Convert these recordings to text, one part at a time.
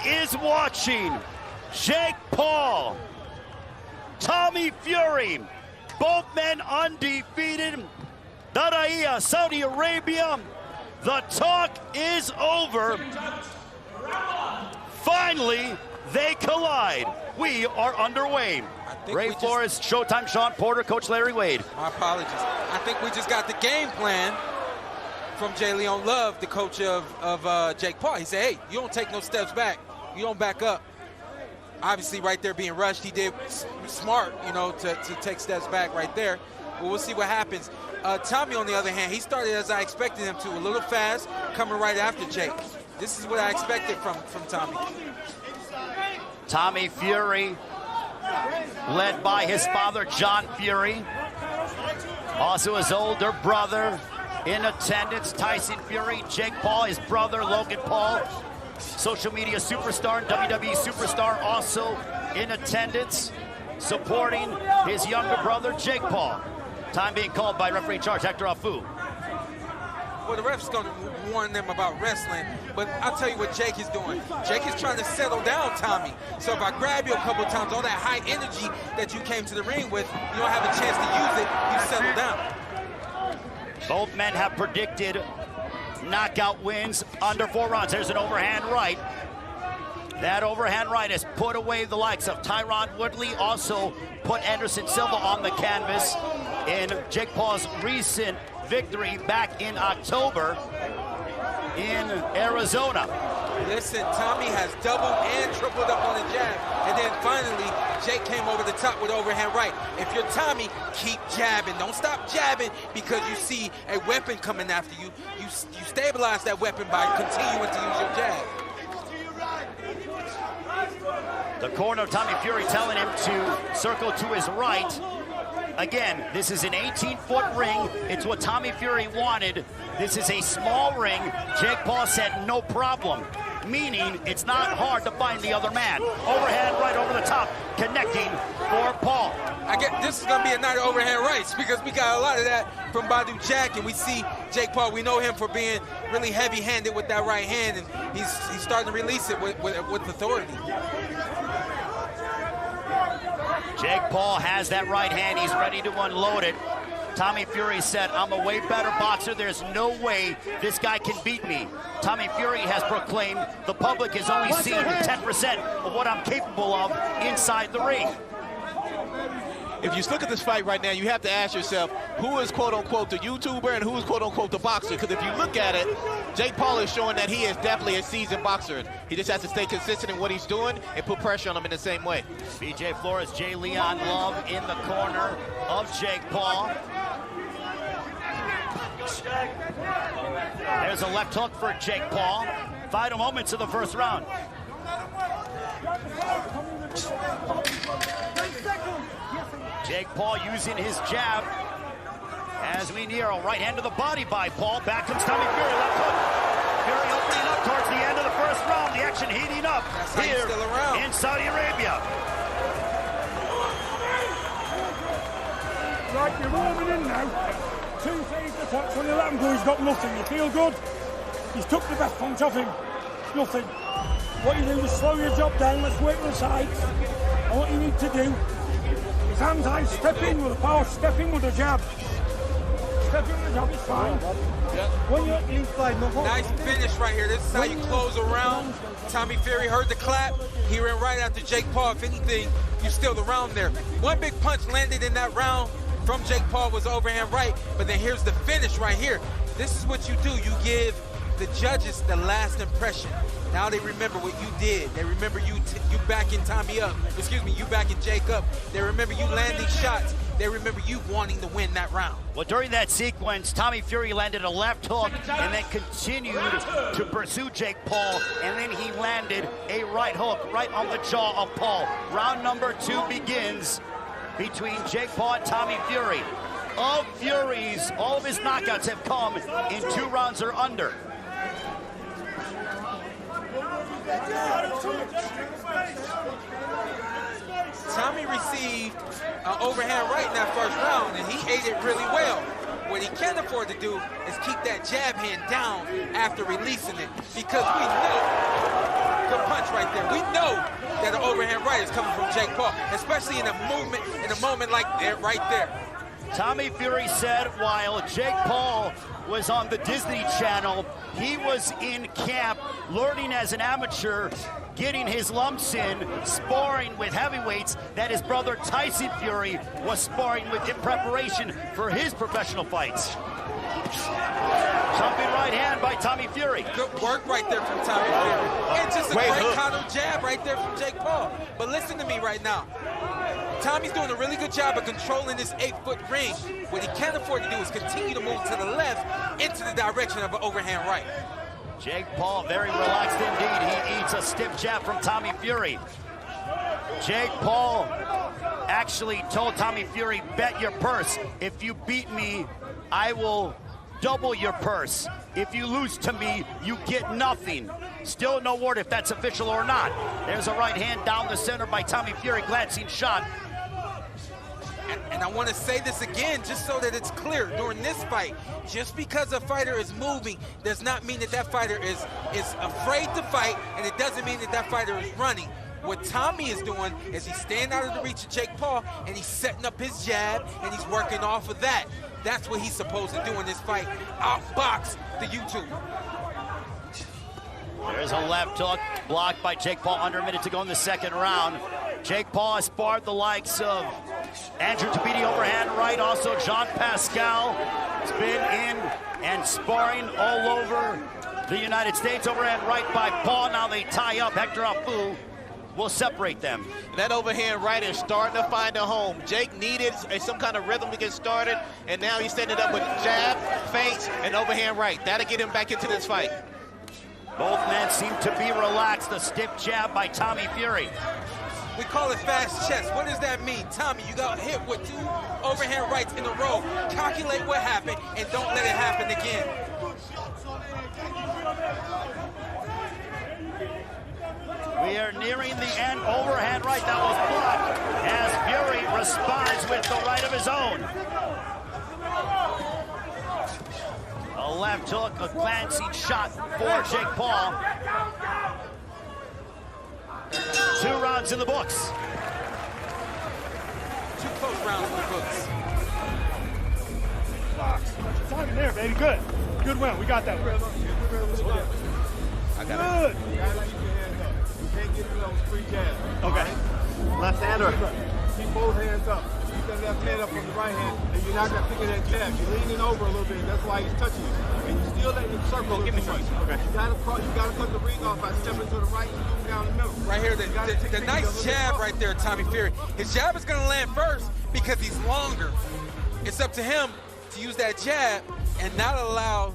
is watching. Jake Paul, Tommy Fury, both men undefeated. Diriyah, Saudi Arabia. The talk is over. Finally, they collide. We are underway. Ray Flores, Showtime, Sean Porter, Coach Larry Wade. My apologies. I think we just got the game plan from J'Leon Love, the coach of Jake Paul. He said, hey, you don't take no steps back. You don't back up. Obviously, right there being rushed, he did smart, you know, to take steps back right there. But we'll see what happens. Tommy, on the other hand, he started as I expected him to, a little fast, coming right after Jake. This is what I expected from Tommy. Tommy Fury, led by his father, John Fury. Also his older brother in attendance, Tyson Fury. Jake Paul, his brother, Logan Paul. Social media superstar and WWE superstar also in attendance, supporting his younger brother, Jake Paul. Time being called by referee in charge, Hector Afu. Well, the ref's going to warn them about wrestling, but I'll tell you what Jake is doing. Jake is trying to settle down Tommy. So if I grab you a couple times, all that high energy that you came to the ring with, you don't have a chance to use it, you settle down. Both men have predicted knockout wins under 4 rounds. There's an overhand right. That overhand right has put away the likes of Tyron Woodley, also put Anderson Silva on the canvas in Jake Paul's recent victory back in October in Arizona. Listen, Tommy has doubled and tripled up on the jab. And then finally, Jake came over the top with overhand right. If you're Tommy, keep jabbing. Don't stop jabbing because you see a weapon coming after you. You stabilize that weapon by continuing to use your jab. The corner of Tommy Fury telling him to circle to his right. Again, this is an 18-foot ring. It's what Tommy Fury wanted. This is a small ring. Jake Paul said no problem, meaning it's not hard to find the other man. Overhand right over the top, connecting for Paul. I get this is gonna be a night of overhand rights because we got a lot of that from Badou Jack, and we see Jake Paul. We know him for being really heavy-handed with that right hand, and he's starting to release it with authority. Jake Paul has that right hand. He's ready to unload it. Tommy Fury said, I'm a way better boxer. There's no way this guy can beat me. Tommy Fury has proclaimed the public has only seen 10% of what I'm capable of inside the ring. If you look at this fight right now, you have to ask yourself, who is quote-unquote the YouTuber and who is quote-unquote the boxer? Because if you look at it, Jake Paul is showing that he is definitely a seasoned boxer. He just has to stay consistent in what he's doing and put pressure on him in the same way. BJ Flores, J'Leon Love in the corner of Jake Paul. There's a left hook for Jake Paul. Final moments of the first round. Jake Paul using his jab as we near a right hand to the body by Paul. Back comes Tommy Fury, left hook. Fury opening up towards the end of the first round. The action heating up here in Saudi Arabia. Right, you're warming in now. 2 saves the touch. When you let him go, he's got nothing. You feel good? He's took the best punch off him. Nothing. What you do is slow your job down. Let's work the sides. And what you need to do, his hands high, step in with a power, step in with a jab. Step in with a jab, it's fine. When you're inside, nice finish right here. This is how you close a round. Tommy Fury heard the clap. He ran right after Jake Paul. If anything, you still the round there. One big punch landed in that round from Jake Paul was overhand right, but then here's the finish right here. This is what you do. You give the judges the last impression. Now they remember what you did. They remember you backing Tommy up. Excuse me, you backing Jake up. They remember you landing shots. They remember you wanting to win that round. Well, during that sequence, Tommy Fury landed a left hook and then continued to pursue Jake Paul, and then he landed a right hook right on the jaw of Paul. Round number 2 begins between Jake Paul and Tommy Fury. Of Fury's, all of his knockouts have come in 2 rounds or under. Tommy received an overhand right in that first round, and he ate it really well. What he can't afford to do is keep that jab hand down after releasing it, because we know punch right there. We know that an overhand right is coming from Jake Paul, especially in a moment like that right there. Tommy Fury said while Jake Paul was on the Disney Channel, he was in camp learning as an amateur, getting his lumps in, sparring with heavyweights that his brother Tyson Fury was sparring with in preparation for his professional fights. Jumping right hand by Tommy Fury. Good work right there from Tommy Fury. And just a great counter jab right there from Jake Paul. But listen to me right now. Tommy's doing a really good job of controlling this 8-foot ring. What he can't afford to do is continue to move to the left into the direction of an overhand right. Jake Paul very relaxed indeed. He eats a stiff jab from Tommy Fury. Jake Paul actually told Tommy Fury, bet your purse. If you beat me, I will double your purse. If you lose to me, you get nothing. Still no word if that's official or not. There's a right hand down the center by Tommy Fury, glancing shot. And I want to say this again, just so that it's clear. During this fight, just because a fighter is moving does not mean that that fighter is afraid to fight, and it doesn't mean that that fighter is running. What Tommy is doing is he's staying out of the reach of Jake Paul, and he's setting up his jab, and he's working off of that. That's what he's supposed to do in this fight, outbox the YouTuber. There's a left hook blocked by Jake Paul, under a minute to go in the second round. Jake Paul has sparred the likes of Andrew Tabiti overhand right, also Jean Pascal has been in and sparring all over the United States. Overhand right by Paul, now they tie up. Hector Afu will separate them. And that overhand right is starting to find a home. Jake needed some kind of rhythm to get started, and now he's setting it up with jab, feints, and overhand right. That'll get him back into this fight. Both men seem to be relaxed. A stiff jab by Tommy Fury. We call it fast chess. What does that mean? Tommy, you got hit with 2 overhand rights in a row. Calculate what happened and don't let it happen again. We are nearing the end. Overhand right, that was blocked as Fury responds with the right of his own. A left hook, a glancing shot for Jake Paul. 2 rounds in the books. 2 close rounds in the books. Talking there, baby. Good. Good win. We got that. I got it. Good. You can't get those 3 jabs. Okay. Left hand up. Keep both hands up. Keep that left hand up on the right hand, and you're not gonna pick that jab. You're leaning over a little bit. That's why he's touching you, and you still letting him circle. Give me some. Okay. You gotta cut the ring off by stepping to the right and moving down the middle. Right here, the nice jab right there, Tommy Fury. His jab is gonna land first because he's longer. It's up to him to use that jab and not allow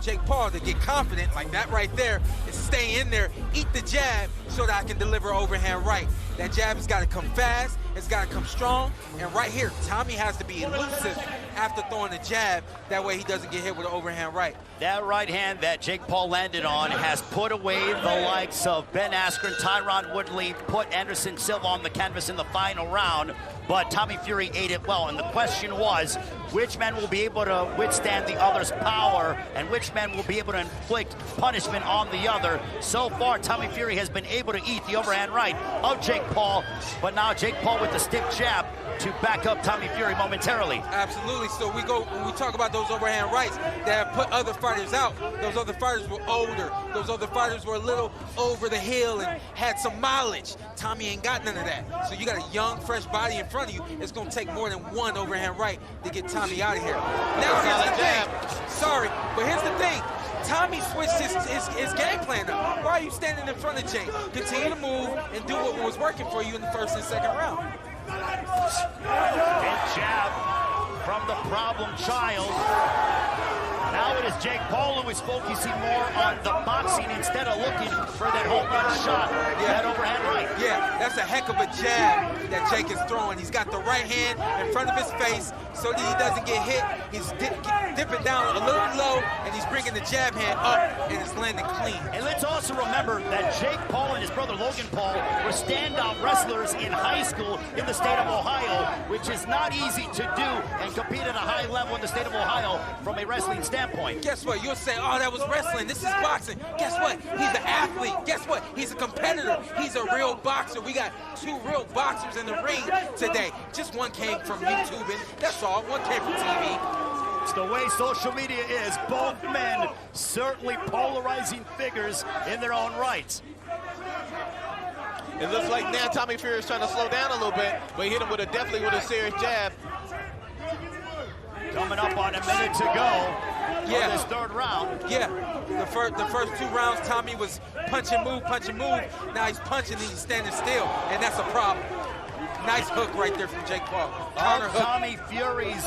Jake Paul to get confident like that right there, and stay in there, eat the jab so that I can deliver overhand right. That jab has got to come fast, it's got to come strong, and right here, Tommy has to be elusive after throwing the jab, that way he doesn't get hit with an overhand right. That right hand that Jake Paul landed on has put away the likes of Ben Askren, Tyron Woodley, put Anderson Silva on the canvas in the final round, but Tommy Fury ate it well, and the question was, which man will be able to withstand the other's power, and which man will be able to inflict punishment on the other? So far, Tommy Fury has been able to eat the overhand right of Jake Paul, but now Jake Paul with the stiff jab to back up Tommy Fury momentarily. Absolutely. So when we talk about those overhand rights that have put other fighters out, those other fighters were older. Those other fighters were a little over the hill and had some mileage. Tommy ain't got none of that. So you got a young, fresh body in front of you. It's going to take more than 1 overhand right to get Tommy out of here. Now here's the thing. Sorry, but here's the thing. Tommy switched his game plan up. Why are you standing in front of Jake? Continue to move and do what was working for you in the first and second round. And jab from the problem child. Now it is Jake Paul who is focusing more on the boxing instead of looking for that home run shot, that overhand right. Yeah, That's a heck of a jab that Jake is throwing. He's got the right hand in front of his face so that he doesn't get hit. He's dipping down a little low, and he's bringing the jab hand up, and it's landing clean. And let's also remember that Jake Paul and his brother Logan Paul were standout wrestlers in high school in the state of Ohio, which is not easy to do and compete at a high level in the state of Ohio from a wrestling standpoint. Guess what? You'll say, oh, that was wrestling. This is boxing. Guess what? He's an athlete. Guess what? He's a competitor. He's a real boxer. We got 2 real boxers in the ring today. Just one came from YouTube, and that's all. One came from TV. It's the way social media is. Both men certainly polarizing figures in their own rights. It looks like now Tommy Fury is trying to slow down a little bit, but he hit him with definitely with a serious jab. Coming up on a minute to go in this third round. Yeah, the first 2 rounds, Tommy was punch and move. Now he's punching and he's standing still, and that's a problem. Nice hook right there from Jake Paul. Counter hook. Tommy Fury's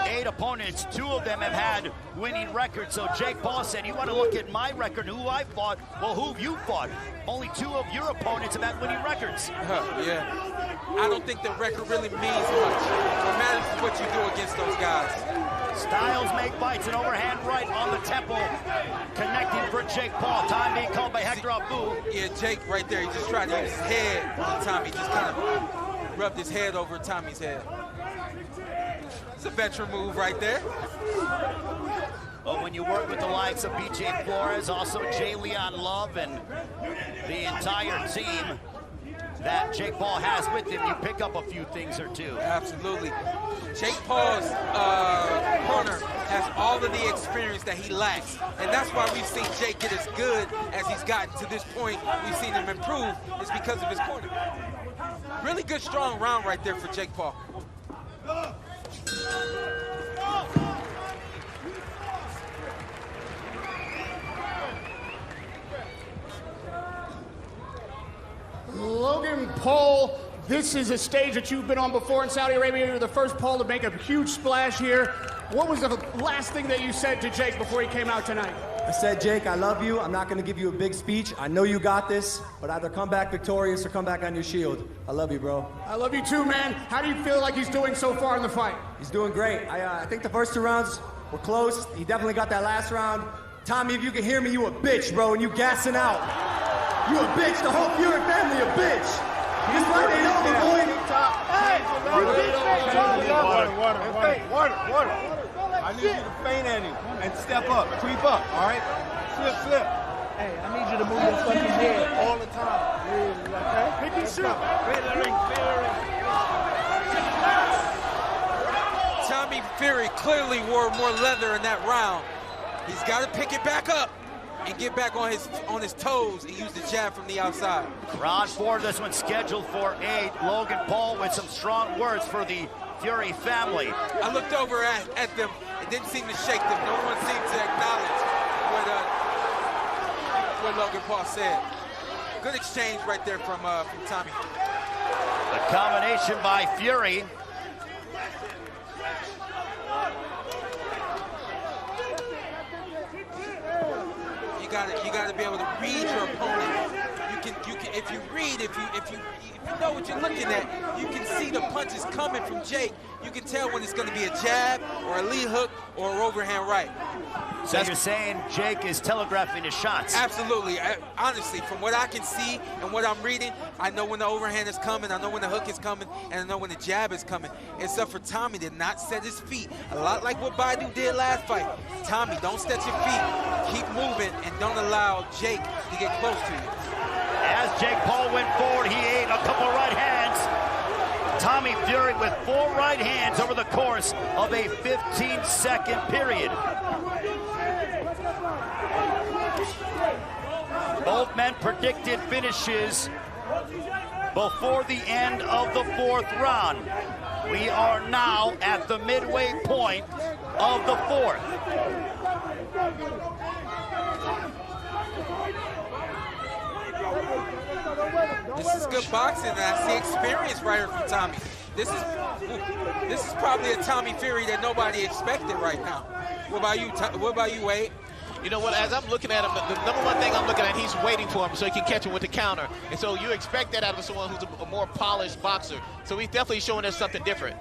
8 opponents, 2 of them have had winning records. So Jake Paul said, you want to look at my record, who I fought? Well, who have you fought? Only 2 of your opponents have had winning records. Yeah. I don't think the record really means much. What matters is what you do against those guys. Styles make fights, an overhand right on the temple, connecting for Jake Paul. Time being called by Hector Abu. Yeah, Jake right there, he just tried to use his head on Tommy, just kind of rubbed his head over Tommy's head. It's a veteran move right there. But when you work with the likes of BJ Flores, also Jay Leon Love, and the entire team that Jake Paul has with him, you pick up a few things or 2. Absolutely. Jake Paul's corner has all of the experience that he lacks. And that's why we've seen Jake get as good as he's gotten to this point. We've seen him improve. It's because of his corner. Really good, strong round right there for Jake Paul. Logan Paul, this is a stage that you've been on before in Saudi Arabia. You're the first Paul to make a huge splash here. What was the last thing that you said to Jake before he came out tonight? I said, Jake, I love you. I'm not going to give you a big speech. I know you got this, but either come back victorious or come back on your shield. I love you, bro. I love you too, man. How do you feel like he's doing so far in the fight? He's doing great. I think the first 2 rounds were close. He definitely got that last round. Tommy, if you can hear me, you a bitch, bro, and you gassing out. You a bitch. The whole Fury family a bitch. This fight ain't over, boy. Hey, water. I need you to feint at him and step up, creep up, all right? Slip. Hey, I need you to move your fucking head all the time. Okay? Pick and shoot. Tommy Fury clearly wore more leather in that round. He's got to pick it back up and get back on his toes and use the jab from the outside. Round 4, this one's scheduled for 8. Logan Paul with some strong words for the Fury family. I looked over at them. It didn't seem to shake them. No one seemed to acknowledge what Logan Paul said. Good exchange right there from Tommy. The combination by Fury. You got to be able to read your opponent. You can if you know what you're looking at, you can see the punches coming from Jake. You can tell when it's going to be a jab or a lead hook or an overhand right. So you're saying Jake is telegraphing his shots? Absolutely. Honestly, from what I can see and what I'm reading, I know when the overhand is coming, I know when the hook is coming, and I know when the jab is coming. Except for Tommy did not set his feet. A lot like what Baidu did last fight. Tommy, don't set your feet. Keep moving and don't allow Jake to get close to you. As Jake Paul went forward, he ate a couple right hands. Tommy Fury with 4 right hands over the course of a 15-second period. Both men predicted finishes before the end of the 4th round. We are now at the midway point of the 4th. This is good boxing, and I see experience right here from Tommy. This is probably a Tommy Fury that nobody expected right now. What about you, Wade? You know what, as I'm looking at him, the number one thing I'm looking at, he's He's waiting for him so he can catch him with the counter. And so you expect that out of someone who's a more polished boxer. So he's definitely showing us something different.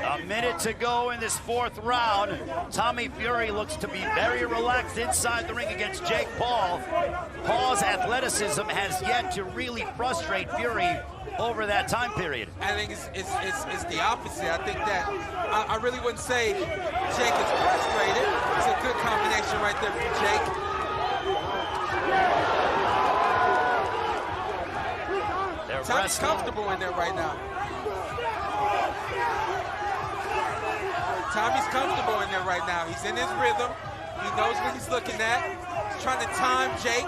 A minute to go in this fourth round. Tommy Fury looks to be very relaxed inside the ring against Jake Paul. Paul's athleticism has yet to really frustrate Fury over that time period. I think it's the opposite. I think that I really wouldn't say Jake is frustrated. It's a good combination right there from Jake. Tommy's comfortable in there right now. Tommy's comfortable in there right now. He's in his rhythm. He knows what he's looking at. He's trying to time Jake,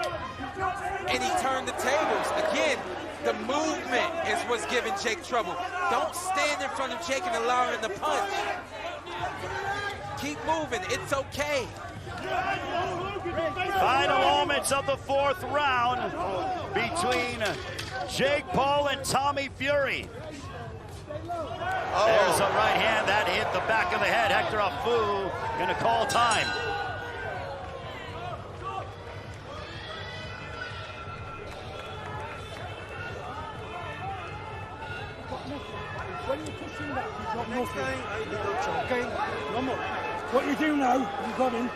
and he turned the tables. Again, the movement is what's giving Jake trouble. Don't stand in front of Jake and allow him to punch. Keep moving. It's okay. Final moments of the fourth round between Jake Paul and Tommy Fury. There's a right hand that hit the back of the head. Hector Afu gonna call time. When you push him back, you've got nothing. Okay? Come on. What you do now, you got him.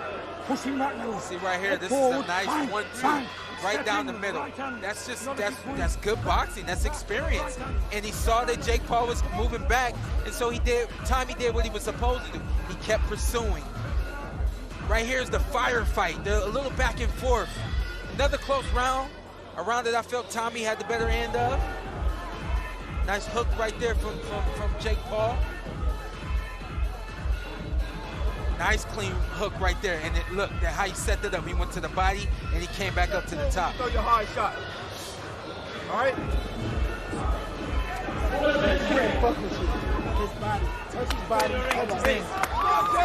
Push him back now. See right here, this is a nice 1-2. Right down the middle. That's good boxing. That's experience. And he saw that Jake Paul was moving back, and so Tommy did what he was supposed to do. He kept pursuing. Right here is the firefight. A little back and forth. Another close round. A round that I felt Tommy had the better end of. Nice hook right there from Jake Paul. Nice clean hook right there, and look at how he set it up. He went to the body, and he came back up to the top. Throw your hard shot. All right?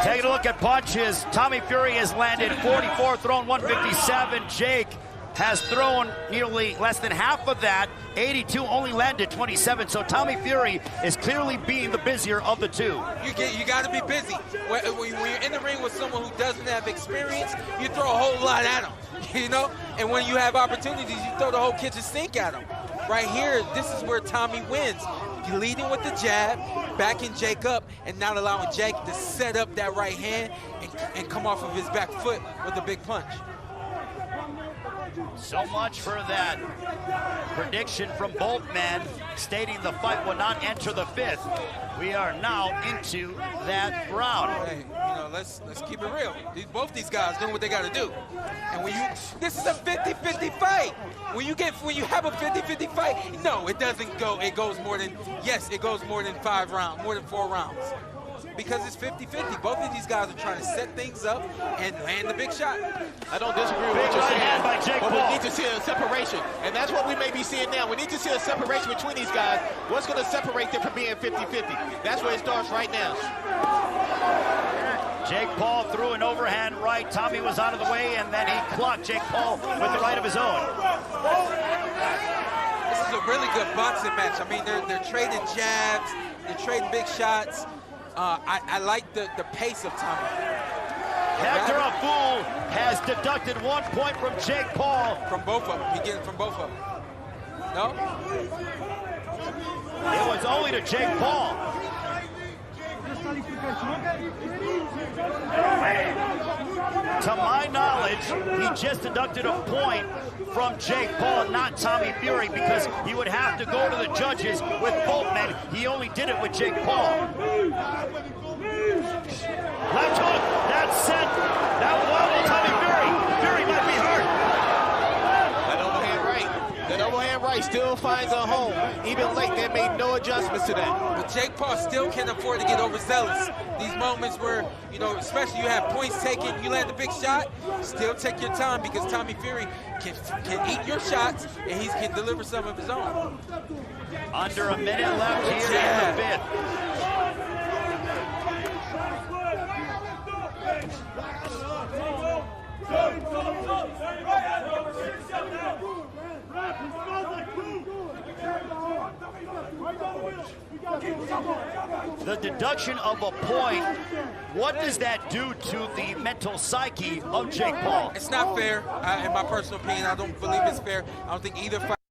Taking a look at punches. Tommy Fury has landed 44, thrown 157. Jake has thrown nearly less than half of that. 82, only landed 27. So Tommy Fury is clearly being the busier of the two. You got to be busy. When you're in the ring with someone who doesn't have experience, you throw a whole lot at them, you know? And when you have opportunities, you throw the whole kitchen sink at them. Right here, this is where Tommy wins. Leading with the jab, backing Jake up, and not allowing Jake to set up that right hand and come off of his back foot with a big punch. So much for that prediction from both men, stating the fight will not enter the fifth. We are now into that round. Hey, you know, let's keep it real. Both these guys doing what they got to do. And this is a 50-50 fight. When you have a 50-50 fight, no, it doesn't go. It goes more than 5 rounds, more than 4 rounds. Because it's 50-50. Both of these guys are trying to set things up and land the big shot. I don't disagree with what you're saying, but we need to see a separation. And that's what we may be seeing now. We need to see a separation between these guys. What's going to separate them from being 50-50? That's where it starts right now. Jake Paul threw an overhand right. Tommy was out of the way, and then he clocked Jake Paul with the right of his own. This is a really good boxing match. I mean, they're trading jabs, they're trading big shots. I like the pace of Tommy. Hector Afu has deducted 1 point from Jake Paul. From both of them. He getting from both of them. No? It was only to Jake Paul. To my knowledge, he just deducted a point from Jake Paul, not Tommy Fury, because he would have to go to the judges with both men. He only did it with Jake Paul. Left hook, that's set. That will wobble Tommy Fury. Fury might be hurt. That overhand right still finds a home. Even late, they made no adjustments to that. But Jake Paul still can't afford to get overzealous. These moments where, you know, especially you have points taken, you land a big shot, still take your time, because Tommy Fury can eat your shots and he can deliver some of his own. Under a minute left here in the fifth. the deduction of a point, what does that do to the mental psyche of Jake Paul? It's not fair. In my personal opinion, I don't believe it's fair. I don't think either fighter